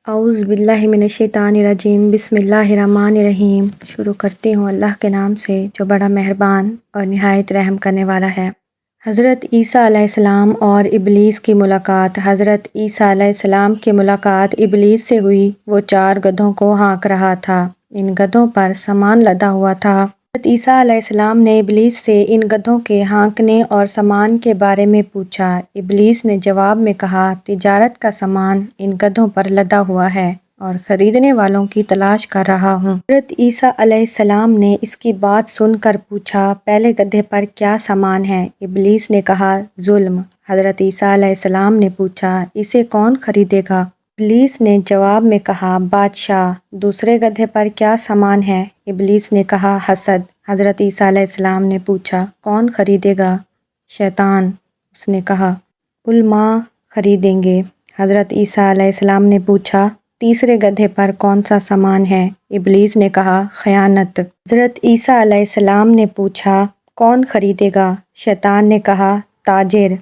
اعوذ باللہ من الشیطان الرجیم، بسم اللہ الرحمن الرحیم۔ شروع کرتی ہوں اللہ کے نام سے جو بڑا مہربان اور نہایت رحم کرنے والا ہے۔ حضرت عیسیٰ علیہ السلام اور ابلیس کی ملاقات۔ حضرت عیسیٰ علیہ السلام کی ملاقات ابلیس سے ہوئی۔ وہ 4 گدھوں کو ہانک رہا تھا۔ ان گدھوں پر سامان لدا ہوا تھا۔ حضرت عیسیٰ علیہ السلام نے ابلیس سے ان گدھوں کے ہانکنے اور سامان کے بارے میں پوچھا۔ ابلیس نے جواب میں کہا، تجارت کا سامان ان گدھوں پر لدا ہوا ہے اور خریدنے والوں کی تلاش کر رہا ہوں۔ حضرت عیسیٰ علیہ السلام نے اس کی بات سن کر پوچھا، پہلے گدھے پر کیا سامان ہے؟ ابلیس نے کہا، ظلم۔ حضرت عیسیٰ علیہ السلام نے پوچھا، اسے کون خریدے گا؟ ابلیس نے جواب میں کہا، بادشاہ۔ دوسرے گدھے پر کیا سامان ہے؟ ابلیس نے کہا، حسد۔ حضرت عیسیٰ علیہ السلام نے پوچھا، کون خریدے گا؟ شیطان۔ اس نے کہا، علماء خریدیں گے۔ حضرت عیسیٰ علیہ السلام نے پوچھا، تیسرے گدھے پر کون سا سامان ہے؟ ابلیس نے کہا، خیانت۔ حضرت عیسیٰ علیہ السلام نے پوچھا، کون خریدے گا؟ شیطان نے کہا، تاجر۔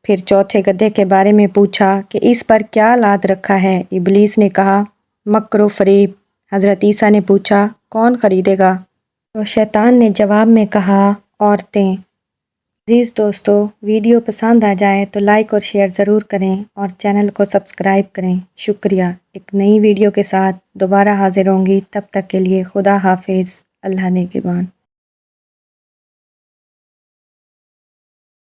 پھر چوتھے گدھے کے بارے میں پوچھا کہ اس پر کیا لاد رکھا ہے؟ ابلیس نے کہا، مکر و فریب۔ حضرت عیسیٰ نے پوچھا، کون خریدے گا؟ تو شیطان نے جواب میں کہا، عورتیں۔ عزیز دوستو، ویڈیو پسند آ جائے تو لائک اور شیئر ضرور کریں اور چینل کو سبسکرائب کریں۔ شکریہ۔ ایک نئی ویڈیو کے ساتھ دوبارہ حاضر ہوں گی، تب تک کے لیے خدا حافظ۔ اللہ نگہبان۔